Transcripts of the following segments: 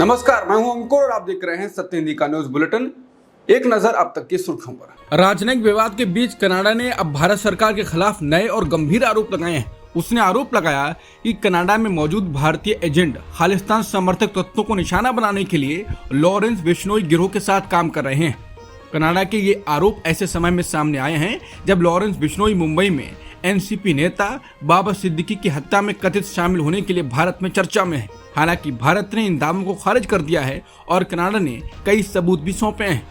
नमस्कार, मैं हूं अंकुर और आप देख रहे हैं सत्य हिंदी का न्यूज बुलेटिन। एक नजर अब तक की सुर्खियों पर। राजनयिक विवाद के बीच कनाडा ने अब भारत सरकार के खिलाफ नए और गंभीर आरोप लगाए हैं। उसने आरोप लगाया कि कनाडा में मौजूद भारतीय एजेंट खालिस्तान समर्थक तत्वों को निशाना बनाने के लिए लॉरेंस बिश्नोई गिरोह के साथ काम कर रहे हैं। कनाडा के ये आरोप ऐसे समय में सामने आए हैं जब लॉरेंस बिश्नोई मुंबई में एनसीपी नेता बाबा सिद्दीकी की हत्या में कथित शामिल होने के लिए भारत में चर्चा में है। हालांकि भारत ने इन दावों को खारिज कर दिया है और कनाडा ने कई सबूत भी सौंपे हैं।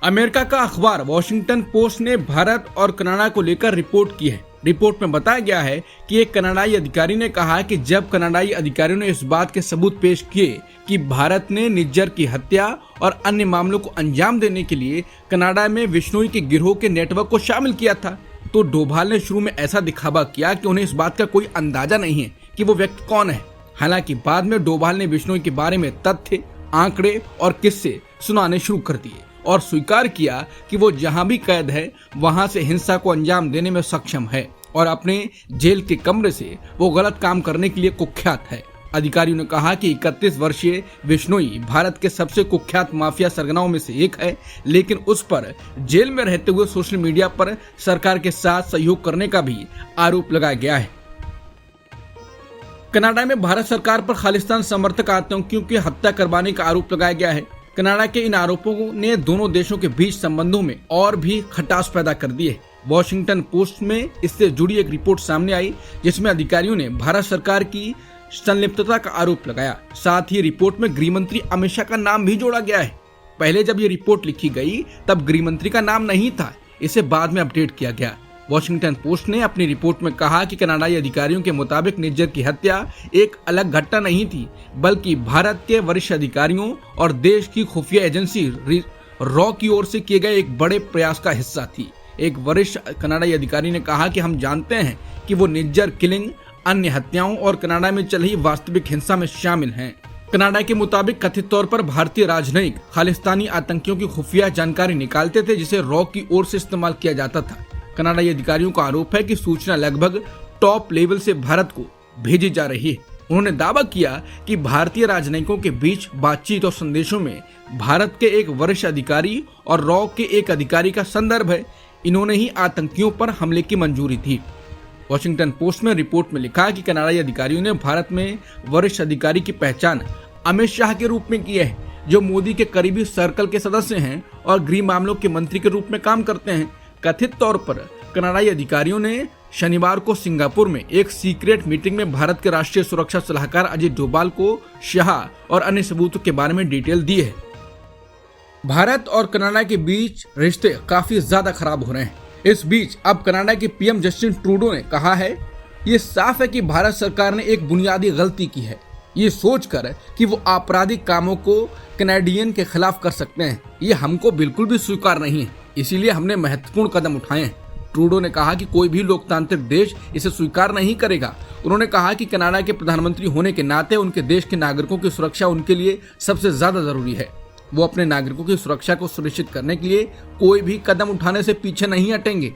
अमेरिका का अखबार वॉशिंगटन पोस्ट ने भारत और कनाडा को लेकर रिपोर्ट की है। रिपोर्ट में बताया गया है कि एक कनाडाई अधिकारी ने कहा कि जब कनाडाई अधिकारियों ने इस बात के सबूत पेश किए कि भारत ने निज्जर की हत्या और अन्य मामलों को अंजाम देने के लिए कनाडा में बिश्नोई के गिरोह के नेटवर्क को शामिल किया था, तो डोभाल ने शुरू में ऐसा दिखावा किया कि उन्हें इस बात का कोई अंदाजा नहीं है कि वो व्यक्ति कौन है। हालांकि बाद में डोभाल ने बिश्नोई के बारे में तथ्य, आंकड़े और किस्से सुनाने शुरू कर दिए और स्वीकार किया कि वो जहां भी कैद है वहां से हिंसा को अंजाम देने में सक्षम है और अपने जेल के कमरे से वो गलत काम करने के लिए कुख्यात है। अधिकारियों ने कहा कि 31 वर्षीय बिश्नोई भारत के सबसे कुख्यात माफिया सरगनाओं में से एक है, लेकिन उस पर जेल में रहते हुए सोशल मीडिया पर सरकार के साथ सहयोग करने का भी आरोप लगाया गया है। कनाडा में भारत सरकार पर खालिस्तान समर्थक आतंकियों की हत्या करवाने का आरोप लगाया गया है। कनाडा के इन आरोपों ने दोनों देशों के बीच संबंधों में और भी खटास पैदा कर दी है। वॉशिंगटन पोस्ट में इससे जुड़ी एक रिपोर्ट सामने आई जिसमें अधिकारियों ने भारत सरकार की संलिप्तता का आरोप लगाया। साथ ही रिपोर्ट में गृह मंत्री अमित शाह का नाम भी जोड़ा गया है। पहले जब ये रिपोर्ट लिखी गई तब गृह मंत्री का नाम नहीं था, इसे बाद में अपडेट किया गया। वॉशिंगटन पोस्ट ने अपनी रिपोर्ट में कहा कि कनाडाई अधिकारियों के मुताबिक निज्जर की हत्या एक अलग घटना नहीं थी, बल्कि भारत के वरिष्ठ अधिकारियों और देश की खुफिया एजेंसी रॉ की ओर से किए गए एक बड़े प्रयास का हिस्सा थी। एक वरिष्ठ कनाडाई अधिकारी ने कहा कि हम जानते हैं कि वो निज्जर किलिंग, अन्य हत्याओं और कनाडा में चल रही वास्तविक हिंसा में शामिल हैं। कनाडा के मुताबिक कथित तौर पर भारतीय राजनयिक खालिस्तानी आतंकियों की खुफिया जानकारी निकालते थे जिसे रॉ की ओर से इस्तेमाल किया जाता था। कनाडाई अधिकारियों का आरोप है कि सूचना लगभग टॉप लेवल से भारत को भेजी जा रही है। उन्होंने दावा किया कि भारतीय राजनयिकों के बीच बातचीत और संदेशों में भारत के एक वरिष्ठ अधिकारी और रॉ के एक अधिकारी का संदर्भ है। इन्होंने ही आतंकियों पर हमले की मंजूरी थी। वॉशिंगटन पोस्ट में रिपोर्ट में लिखा कि कनाडाई अधिकारियों ने भारत में वरिष्ठ अधिकारी की पहचान अमित शाह के रूप में की है, जो मोदी के करीबी सर्कल के सदस्य हैं और गृह मामलों के मंत्री के रूप में काम करते हैं। कथित तौर पर कनाडाई अधिकारियों ने शनिवार को सिंगापुर में एक सीक्रेट मीटिंग में भारत के राष्ट्रीय सुरक्षा सलाहकार अजित डोभाल को शाह और अन्य सबूतों के बारे में डिटेल दी है। भारत और कनाडा के बीच रिश्ते काफी ज्यादा खराब हो रहे हैं। इस बीच अब कनाडा के पीएम जस्टिन ट्रूडो ने कहा है, ये साफ है कि भारत सरकार ने एक बुनियादी गलती की है, ये सोचकर कि वो आपराधिक कामों को कनाडियन के खिलाफ कर सकते हैं। ये हमको बिल्कुल भी स्वीकार नहीं है, इसीलिए हमने महत्वपूर्ण कदम उठाए हैं। ट्रूडो ने कहा कि कोई भी लोकतांत्रिक देश इसे स्वीकार नहीं करेगा। उन्होंने कहा कि कनाडा के प्रधानमंत्री होने के नाते उनके देश के नागरिकों की सुरक्षा उनके लिए सबसे ज्यादा जरूरी है। वो अपने नागरिकों की सुरक्षा को सुनिश्चित करने के लिए कोई भी कदम उठाने से पीछे नहीं हटेंगे।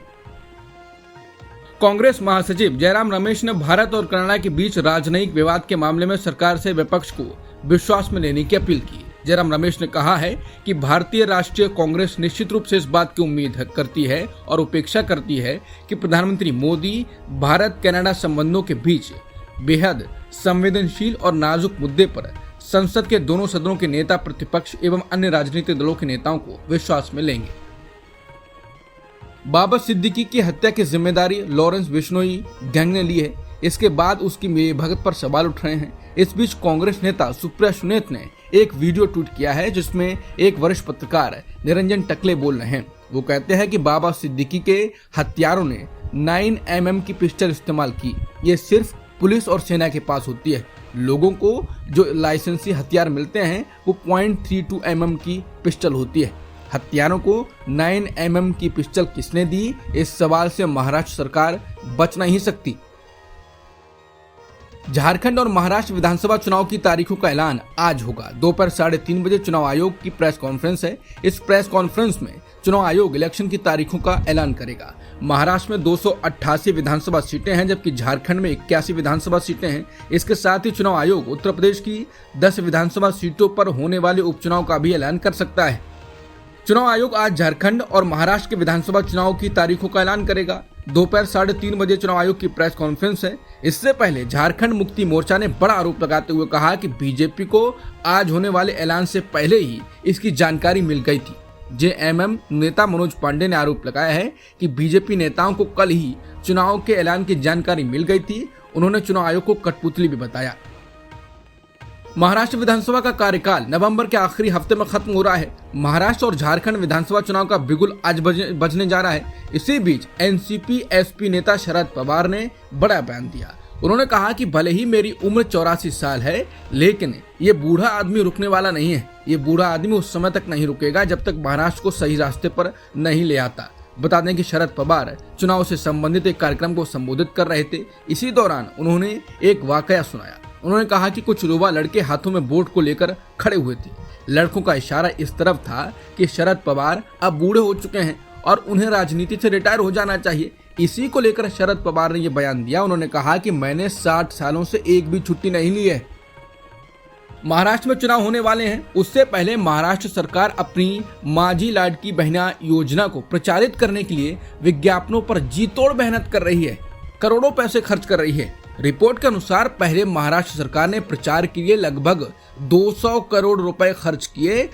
कांग्रेस महासचिव जयराम रमेश ने भारत और कनाडा के बीच राजनयिक विवाद के मामले में सरकार से विपक्ष को विश्वास में लेने की अपील की। जयराम रमेश ने कहा है कि भारतीय राष्ट्रीय कांग्रेस निश्चित रूप से इस बात की उम्मीद करती है और उपेक्षा करती है कि प्रधानमंत्री मोदी भारत कनाडा संबंधों के बीच बेहद संवेदनशील और नाजुक मुद्दे पर संसद के दोनों सदनों के नेता, प्रतिपक्ष एवं अन्य राजनीतिक दलों के नेताओं को विश्वास में लेंगे। बाबा सिद्दीकी की हत्या की जिम्मेदारी लॉरेंस बिश्नोई गैंग ने ली है। इसके बाद उसकी मिलीभगत पर सवाल उठ रहे हैं। इस बीच कांग्रेस नेता सुप्रिया सुनेत ने एक वीडियो ट्वीट किया है जिसमें एक वरिष्ठ पत्रकार निरंजन टकले बोल रहे हैं। वो कहते हैं कि बाबा सिद्दीकी के हत्यारों ने 9mm की पिस्टल इस्तेमाल की। ये सिर्फ पुलिस और सेना के पास होती है। लोगों को जो लाइसेंसी हथियार मिलते हैं वो .32mm की पिस्टल होती है। हत्यारों को 9mm की पिस्टल किसने दी, इस सवाल से महाराष्ट्र सरकार बच नहीं सकती। झारखंड और महाराष्ट्र विधानसभा चुनाव की तारीखों का ऐलान आज होगा। दोपहर 3:30 बजे चुनाव आयोग की प्रेस कॉन्फ्रेंस है। इस प्रेस कॉन्फ्रेंस में चुनाव आयोग इलेक्शन की तारीखों का ऐलान करेगा। महाराष्ट्र में 288 विधानसभा सीटें हैं, जबकि झारखंड में 81 विधानसभा सीटें हैं। इसके साथ ही चुनाव आयोग उत्तर प्रदेश की 10 विधानसभा सीटों पर होने वाले उपचुनाव का भी ऐलान कर सकता है। चुनाव आयोग आज झारखंड और महाराष्ट्र के विधानसभा चुनाव की तारीखों का ऐलान करेगा। दोपहर 3:30 बजे चुनाव आयोग की प्रेस कॉन्फ्रेंस है। इससे पहले झारखंड मुक्ति मोर्चा ने बड़ा आरोप लगाते हुए कहा कि बीजेपी को आज होने वाले ऐलान से पहले ही इसकी जानकारी मिल गई थी। जेएमएम नेता मनोज पांडे ने आरोप लगाया है कि बीजेपी नेताओं को कल ही चुनाव के ऐलान की जानकारी मिल गई थी। उन्होंने चुनाव आयोग को कठपुतली भी बताया। महाराष्ट्र विधानसभा का कार्यकाल नवंबर के आखिरी हफ्ते में खत्म हो रहा है। महाराष्ट्र और झारखंड विधानसभा चुनाव का बिगुल आज बजने जा रहा है। इसी बीच एनसीपी एसपी नेता शरद पवार ने बड़ा बयान दिया। उन्होंने कहा कि भले ही मेरी उम्र 84 साल है, लेकिन ये बूढ़ा आदमी रुकने वाला नहीं है। ये बूढ़ा आदमी उस समय तक नहीं रुकेगा जब तक महाराष्ट्र को सही रास्ते पर नहीं ले आता। बता दें कि शरद पवार चुनाव से संबंधित एक कार्यक्रम को संबोधित कर रहे थे। इसी दौरान उन्होंने एक वाकया सुनाया। उन्होंने कहा कि कुछ युवा लड़के हाथों में बोर्ड को लेकर खड़े हुए थे। लड़कों का इशारा इस तरफ था कि शरद पवार अब बूढ़े हो चुके हैं और उन्हें राजनीति से रिटायर हो जाना चाहिए। इसी को लेकर शरद पवार ने ये बयान दिया। उन्होंने कहा कि मैंने 60 सालों से एक भी छुट्टी नहीं ली है। महाराष्ट्र में चुनाव होने वाले हैं, उससे पहले महाराष्ट्र सरकार अपनी माझी लाडकी बहना योजना को प्रचारित करने के लिए विज्ञापनों पर जी तोड़ मेहनत कर रही है। करोड़ों पैसे खर्च कर रही है। रिपोर्ट के अनुसार पहले महाराष्ट्र सरकार ने प्रचार के लिए लगभग 200 करोड़ रुपए खर्च किए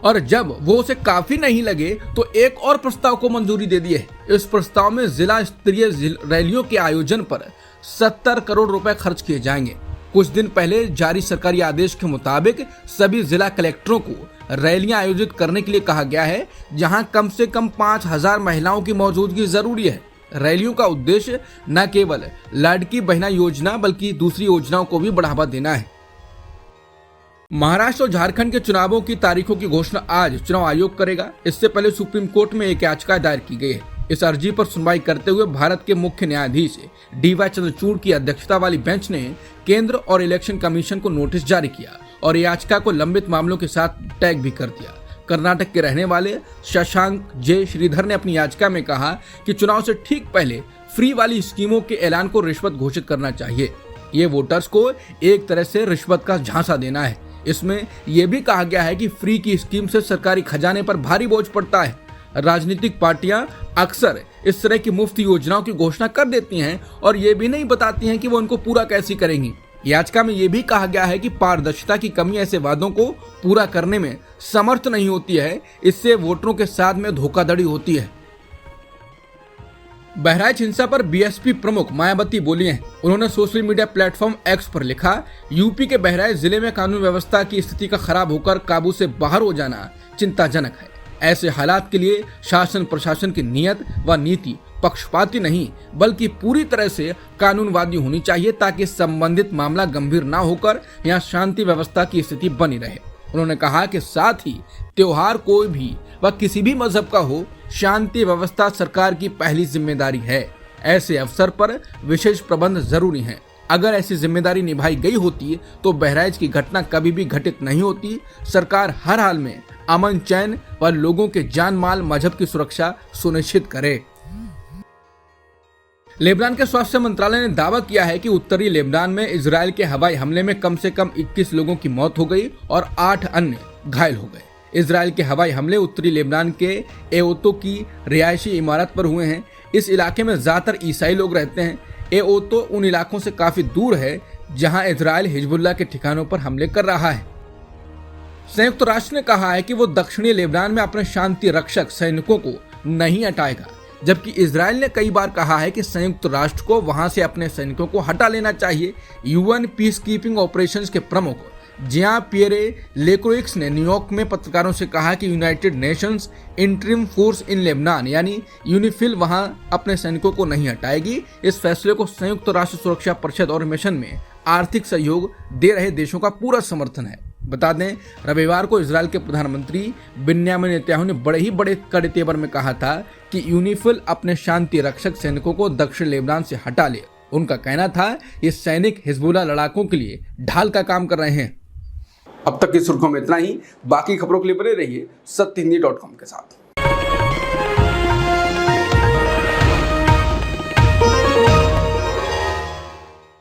और जब वो उसे काफी नहीं लगे तो एक और प्रस्ताव को मंजूरी दे दी है। इस प्रस्ताव में जिला स्तरीय रैलियों के आयोजन पर 70 करोड़ रुपए खर्च किए जाएंगे। कुछ दिन पहले जारी सरकारी आदेश के मुताबिक सभी जिला कलेक्टरों को रैलियां आयोजित करने के लिए कहा गया है, जहां कम से कम 5000 महिलाओं की मौजूदगी जरूरी है। रैलियों का उद्देश्य न केवल लाडकी बहना योजना बल्कि दूसरी योजनाओं को भी बढ़ावा देना है। महाराष्ट्र और झारखंड के चुनावों की तारीखों की घोषणा आज चुनाव आयोग करेगा। इससे पहले सुप्रीम कोर्ट में एक याचिका दायर की गई है। इस अर्जी पर सुनवाई करते हुए भारत के मुख्य न्यायाधीश डीवाई चंद्रचूड़ की अध्यक्षता वाली बेंच ने केंद्र और इलेक्शन कमीशन को नोटिस जारी किया और याचिका को लंबित मामलों के साथ टैग भी कर दिया। कर्नाटक के रहने वाले शशांक जे श्रीधर ने अपनी याचिका में कहा कि चुनाव से ठीक पहले फ्री वाली स्कीमों के ऐलान को रिश्वत घोषित करना चाहिए। ये वोटर्स को एक तरह से रिश्वत का झांसा देना है। इसमें यह भी कहा गया है कि फ्री की स्कीम से सरकारी खजाने पर भारी बोझ पड़ता है। राजनीतिक पार्टियां अक्सर इस तरह की मुफ्त योजनाओं की घोषणा कर देती हैं और ये भी नहीं बताती हैं कि वो उनको पूरा कैसे करेंगी। याचिका में यह भी कहा गया है कि पारदर्शिता की कमी ऐसे वादों को पूरा करने में समर्थ नहीं होती है। इससे वोटरों के साथ में धोखाधड़ी होती है। बहराइच हिंसा पर बीएसपी प्रमुख मायावती बोली हैं। उन्होंने सोशल मीडिया प्लेटफॉर्म एक्स पर लिखा, यूपी के बहराइच जिले में कानून व्यवस्था की स्थिति का खराब होकर काबू से बाहर हो जाना चिंताजनक है। ऐसे हालात के लिए शासन प्रशासन की नीयत व नीति पक्षपाती नहीं बल्कि पूरी तरह से कानूनवादी होनी चाहिए, ताकि संबंधित मामला गंभीर न होकर यहाँ शांति व्यवस्था की स्थिति बनी रहे। उन्होंने कहा कि साथ ही त्योहार कोई भी व किसी भी मजहब का हो, शांति व्यवस्था सरकार की पहली जिम्मेदारी है। ऐसे अवसर पर विशेष प्रबंध जरूरी हैं। अगर ऐसी जिम्मेदारी निभाई गई होती तो बहराइच की घटना कभी भी घटित नहीं होती। सरकार हर हाल में अमन चैन व लोगों के जान माल मजहब की सुरक्षा सुनिश्चित करे। लेबनान के स्वास्थ्य मंत्रालय ने दावा किया है कि उत्तरी लेबनान में इजराइल के हवाई हमले में कम से कम 21 लोगों की मौत हो गई और 8 अन्य घायल हो गए। इजराइल के हवाई हमले उत्तरी लेबनान के एओतो की रिहायशी इमारत पर हुए हैं। इस इलाके में ज्यादातर ईसाई लोग रहते हैं। एओतो उन इलाकों से काफी दूर है जहां इजराइल हिजबुल्लाह के ठिकानों पर हमले कर रहा है। संयुक्त राष्ट्र ने कहा है कि वो दक्षिणी लेबनान में अपने शांति रक्षक सैनिकों को नहीं हटाएगा, जबकि इजराइल ने कई बार कहा है कि संयुक्त राष्ट्र को वहां से अपने सैनिकों को हटा लेना चाहिए। यूएन पीस कीपिंग ऑपरेशंस के प्रमुख जियां पियरे लेक्रोइक्स ने न्यूयॉर्क में पत्रकारों से कहा कि United Nations interim force in Lebanon यानी यूनिफिल वहां अपने सैनिकों को नहीं हटाएगी। इस फैसले को संयुक्त राष्ट्र सुरक्षा परिषद और मिशन में आर्थिक सहयोग दे रहे देशों का पूरा समर्थन है। बता दें, रविवार को इजराइल के प्रधानमंत्री बिन्यामिन नेतन्याहू ने बड़े कड़े तेवर में कहा था कि यूनिफिल अपने शांति रक्षक सैनिकों को दक्षिण लेबनान से हटा ले उनका कहना था ये सैनिक हिजबुल्लाह लड़ाकों के लिए ढाल का काम कर रहे हैं। अब तक की सुर्खियों में इतना ही। बाकी खबरों के लिए बने रहिए सत्यहिंदी.com के साथ।